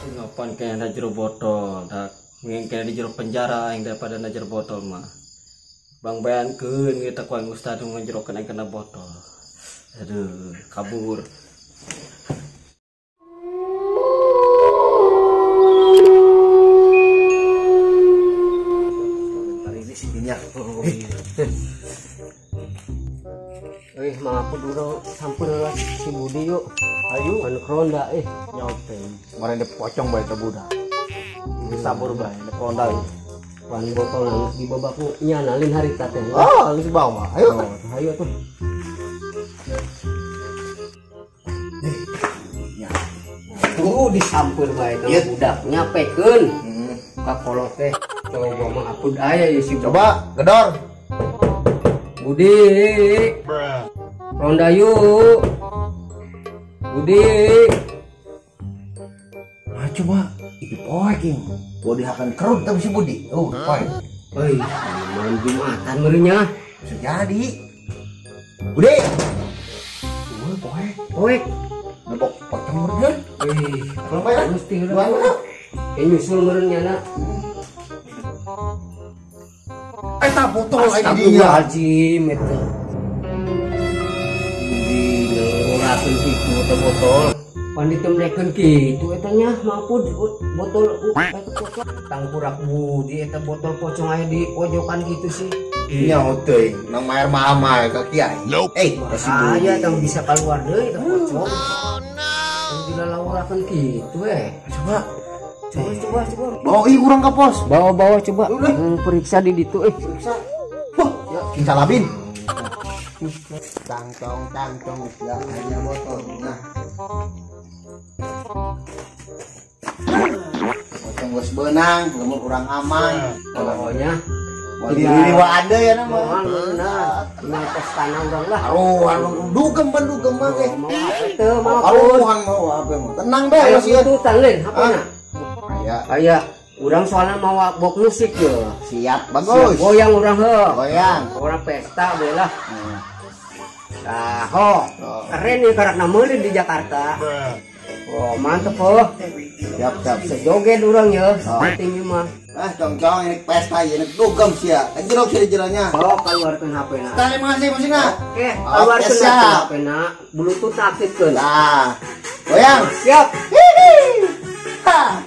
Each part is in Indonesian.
Ngapain kayak ada jeruk botol, kayak di jeruk penjara yang daripada ada jeruk botol mah. Bang bayangkeun kita kuang ustad ngejerok kena botol. Aduh, kabur. Hari ini sininya. Maaf dulu sampun si Budi yuk. Ayo anu ronda Nyote. Kemarin ada pocong bae teh budak. Sabur bae, ada ronda. Wan botol nang di babakku nyanalin hari teh. Oh, geus bawa. Ayo. Ayo tuh. Tuh disampur bae teh budak nyapekeun. Ka kolot teh. Coba mah apud aya ya si. Coba gedor. Budi. Ronda yuk. Budi. Ah coba itu poek yang Budi akan kerut tapi si Budi. Oh, poek. Oi, malam Jumatan merenya. Bisa jadi. Budi. Oh, poek. Poek. Nebok pocong merenya. Belum bayar? mesti Dua mana? nyusul merenya na. Eta botol ini dia. Astagfirullahaladzim itu. Budi ngelakuin gitu botol. Pandit temlekeun kitu eta nya maupun botol tang purak Budi eta botol pocong aya di pojokan gitu sih. Iya teuing, nang maer mama ka kiai. Si Budi. Aya tang bisa keluar deui eta pocong. Tang dilalawurakeun kitu Coba. Coba. Bawa ieu urang ka pos. Bawa coba. Periksa di ditu Periksa. Wah, ya kita labin. Tangtong ya hanya botol. Nah. Pocong geus beunang, lamun urang aman. Pokoknya Wali ada ya nama. benar. Ini pestana urang lah. Aruhan dugem mah ge. Mau apa teu mau. Aruhan mau apa mah. Tenang deh Ayo masih ya. itu talin apana? Aya. Urang soalnya mau bok musik ya. Siap bagus. Goyang urang heuh. Goyang. Orang pesta beulah. Nah, keren nih karakna meulin di Jakarta. Oh, mantep Siap. Sejoget urang ya. Penting mah. Cong ini pesta ya, ini dugem sia. Jerok sih jeroknya. Keluarkeun HP-na. Terima kasih masingna. Oke, keluarkeun HP-na. Bluetooth aktifkeun. Nah. Goyang. Siap. Ha.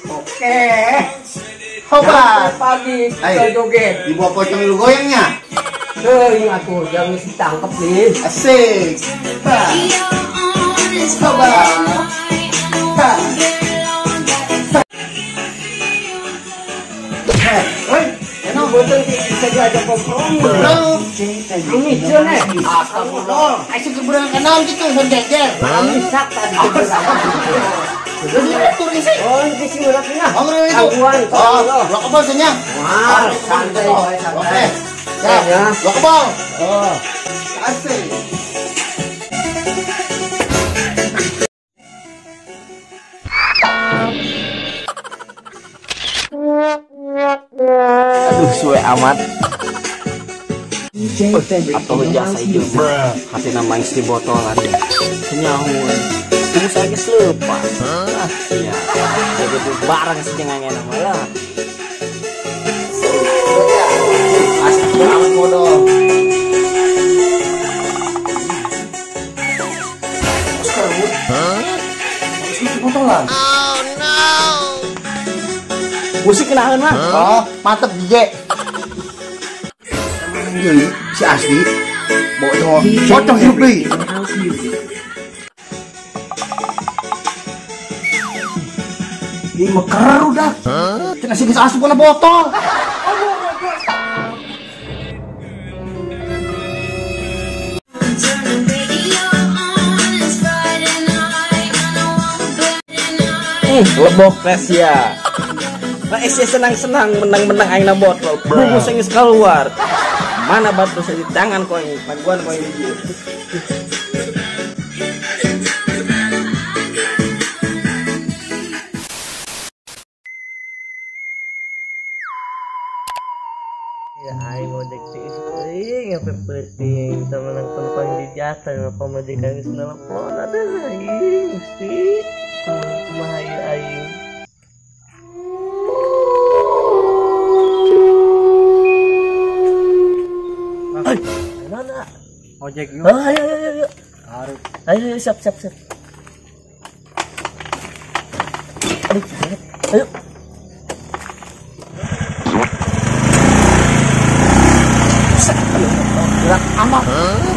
Oke. Hebat. Pagi kita Ayo. joget. Di bawah pocong dulu goyangnya. Heuh, atuh jangan ditangkep nih. Asik. Hebat. Enak betul bisa diajak kompromi. Ini cenah. Astagfirullah. Ayo keberangan kenal gitu, sondeger. Misak tadi. Jadi itu sih. Oh, ini sih ulatnya. Oh, itu. Aguan. Lokabel senyang. Wah, santai. Oke. Ya, lokabel. Oh. Asik. Aduh, suwe amat. Atau jasa juga. Hati nama istri botolan. Kenyahun. Tunggu saya keselepas. Iya. Jadi barang sih jangan nama lah. Asik banget bodoh. Botolan. Musik kenalan mah. Oh, mantep DJ. Iya, si asli. Bawa pocong hidup deh. Ini meker udah. Cina sih bisa asup kena botol. lebok sia. Nah, isi senang-senang menang-menang aing na botol. Bungkus geus keluar. Mana batu saya di tangan kau ini, paguan kau ini. Ya aing ngojek sih apa penting sama nang penumpang di jasa ngapa majikan geus nelpon ada aing mesti kumaha aing. Ay, mana? Ojek yuk. Ayo. Ayo siap. Ayo. Gerak amat.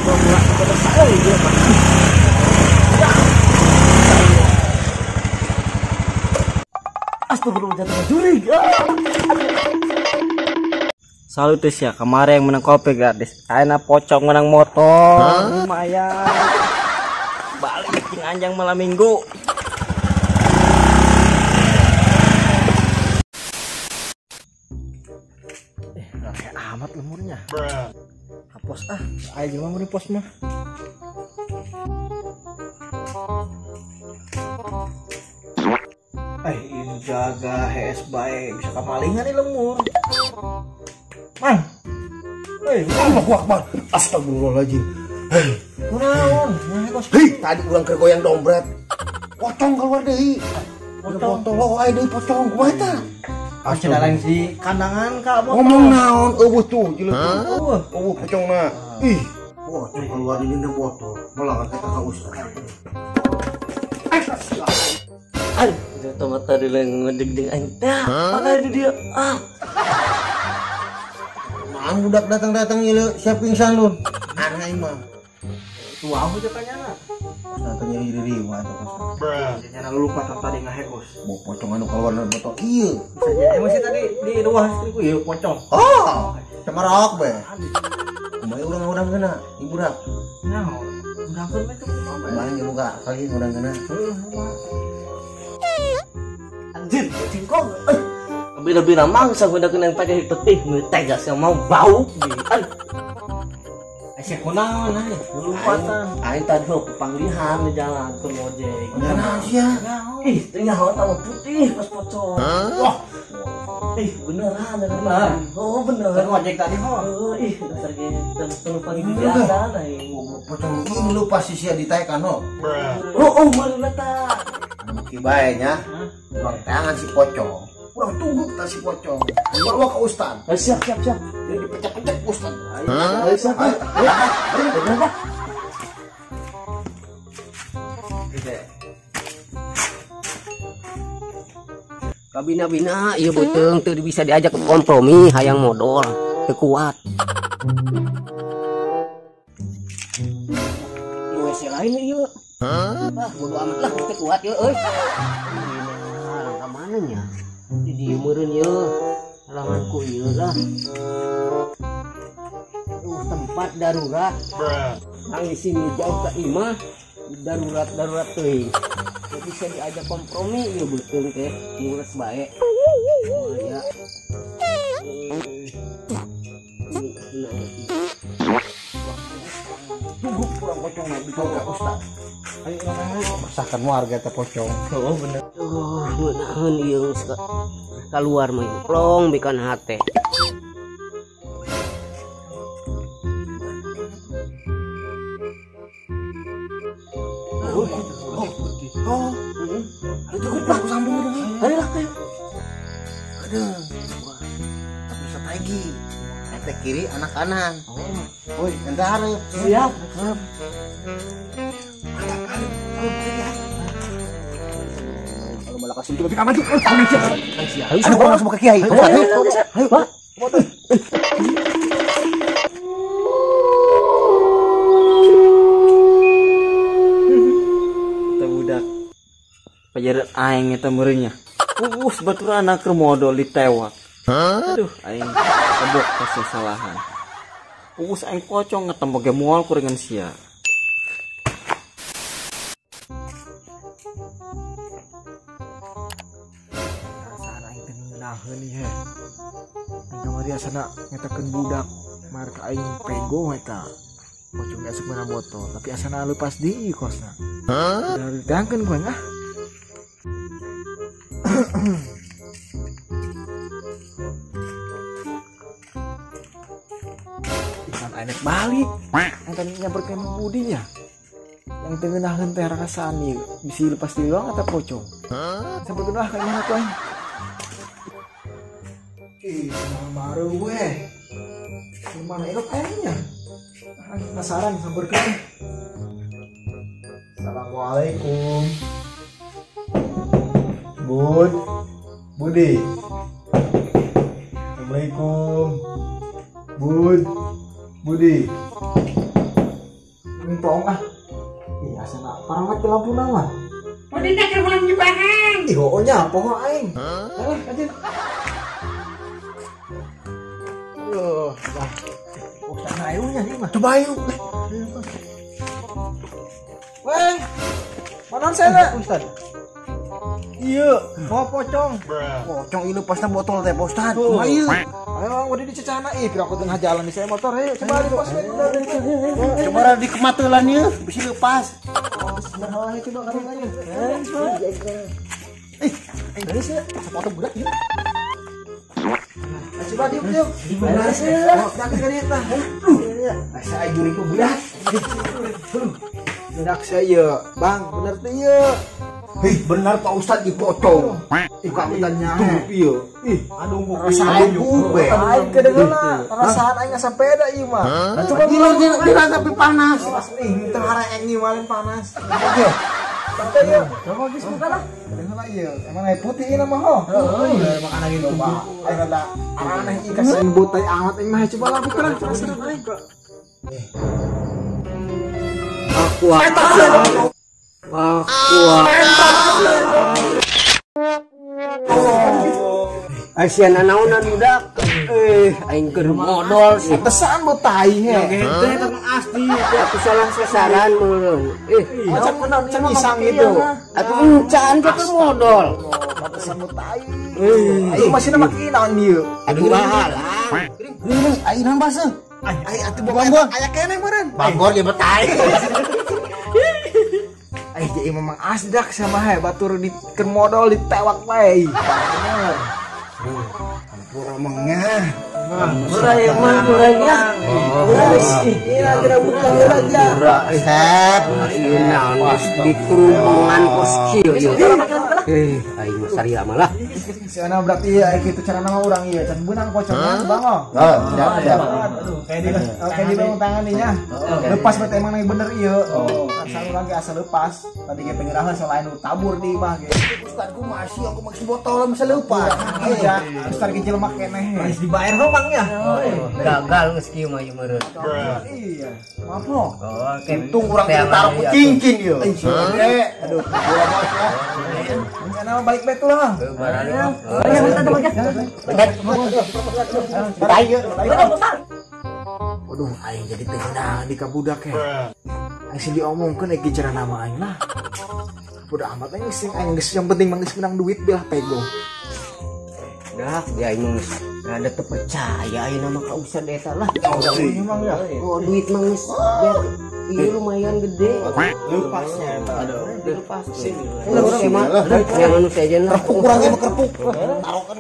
Gerak kepada saya dia. Astagfirullah jatuh mencuri. Salut ya, kemarin yang menang kopi gratis. Aina pocong menang motor. Lumayan. Balik anjang malam minggu. Kayak amat lemurnya. Hapus ayo juga mau di pos mah. Ini jaga HS baik bisa kemalingan nih lemur. Man. Allahu Akbar. Astagfirullahaladzim. Kunaon? Tadi ulang kergoyang dompet. Pocong keluar deui. Botol lo ae deui pocong kumaha eta? Cenah lain si kandangan ka botol. Ngomong naon eueuh tuh jileut. Eueuh pocongna. Ih, pocong keluar deui na botol. Malah kata ka Ustaz. Ay, jatuh mata di leng ngedeg-deg aing. Mana dia? Mang budak datang-datang ieu siap pingsan lu. Aneh mah. Tuh aku tanya na. Datangnya iri mah eta Ustaz. Jangan lupa tadi ngahekos. Mau pocong anu keluar dari botol ieu. Masih tadi di ruang istriku ya pocong. Oh, cemarok be. Kumaha urang-urang kena, ibu rak. Naon? Urangkeun mah teh Kumaha nyeluga kali urang kena. anjir, cingkong. Lebih mangsa udah kena pakai petih tega sama mau bau di. Asyik kunaon aja. Lupatan. Aing tadi ho panggihan di jalan ke ojek. Beneran sia. Ih, tengah hawa tambah putih pas pocong. Wah. Beneran. Oh, bener. Ojek tadi ho. Oh, dasar gitu. Penumpang di biasa nih. Pocong ini lu pasti sia ditaekan ho. Oh, mari lata. Ki bae nya. Urang tangan si pocong. Urang tunggu kita si pocong. Bawa ke Ustaz. Siap. Jadi dipecek-pecek Ustaz. Ayo, siap. Ayo. Kabina-bina ieu beuteung teu bisa diajak kompromi hayang modal teu kuat. WC lain ieu. Bodo amat lah teu kuat ieu euy. Ka mana nya? Di dieu meureun ieu. Halanganku ieu lah. Tempat darurat. Nang di sini jauh ka imah. Darurat teuing. Bisa diajak kompromi ya betul teh ngurus baik ya Tunggu kurang pocong di ke Ustaz. Ayo masakan warga teh pocong. Oh, bener. naon ieu keluar mah plong bikan hate. Aku sambung dulu. Ayo lah kayak. Aduh. Tapi strategi. Ente kiri anak kanan. Woi, ente hareup. Siap. Kalau malah kasih itu lebih maju. Ayo langsung ke kiai. Ayo. Budak pajaran aing eta meureunnya. Baturan anak keur modal ditewak. Aduh, aing kebok kesalahan. Aing pocong ngetemu ge moal kuringan sia. asana ngetakeun budak marka aing pego eta pocong asup mana botol tapi asana lepas di kosna dari tangkeun ku ah ikan anek balik yang tadi nyamperkeun budinya yang tengenaheun teh rakasani bisi lepas di doang eta pocong sampai kenah ka mana ku aing baru gue gimana itu kayaknya penasaran samperkeun. Assalamualaikum Budi. Assalamualaikum Budi. Ini tong ah iya sana parangat ke lampu nama Budi nak pulang jebakan. ih pokoknya pokok aing alah aja nah sana ayunya nih mah coba ayu weh mana saya Ustad iya mau pocong ini pasnya botol teh Ustad cuma iya ayo udah dicecana kira aku tengah jalan di saya motor ayo coba di pos Coba di kematelan ya, bisa lepas. bismillah coba kali aja ini sih sepatu budak ya coba diuk gimana sih sakit kali eta saya juri ku budak budak saya bang bener teh ieu Hei, benar Pak Ustadz dipotong. kamu tanya Iya. Ih, aduh rasaan gue. aing kedengeuna rasaan aing sepeda ieu mah Coba bilang dia tapi panas. ih teu hareng ieu malen panas oke santai ya coba geus buka lah kedengeuna ieu emang aya putih ieu mah ho emang anak gitu Pak aing rada aneh ieu kasih botai amat aing mah coba lah buka lah terus aing Asian anaunan budak. Aing keur modal sih. pesan bu tai he Gitu eta asli. Aku salah sasaran meureun. macam macam isang gitu Atuh encan keur modal. pesan bu tai aing masih nama kinaon ieu Aduh bahalang. Ayo nang basa. aing atuh buang aya keneh meureun Bangor dia betai. aing jadi memang asdak sama he batur di keur modal ditewak bae Pura mengah. Murah mah murahnya. Ira kira bukan aja. Sep. Naon di kerumunan kos kieu ieu. Aing mah saria mah lah. Siana berarti ya gitu cara nama orang iya can benang pocongnya bang oh Siap. kayak di bawah tangan nih ya lepas berarti emang yang bener iya selalu lagi asal lepas tadi kayak penyerahan selain tabur di mah gitu Ustadz gue aku masih botol bisa lupa. iya Ustaz kecil mah keneh harus dibayar dong bang ya Gagal geus kieu mah ieu meureun. iya maaf lo Untung kurang taruh ku cincin ya. aduh bola bos ya rencana balik back tuh lah waduh aing jadi tenang di kabudak ya aing sih diomongkeun iki cara nama aing lah udah amat aing sing aing geus yang penting mah geus menang duit belah pego Dah dia aing geus rada teu percaya ayeuna mah ka usah eta lah. memang ya Oh duit mah geus ieu lumayan gede. Lepasnya. Dilepas. Terus emang yang anu saja Kerpuk kurangnya kerpuk. Taruh kan.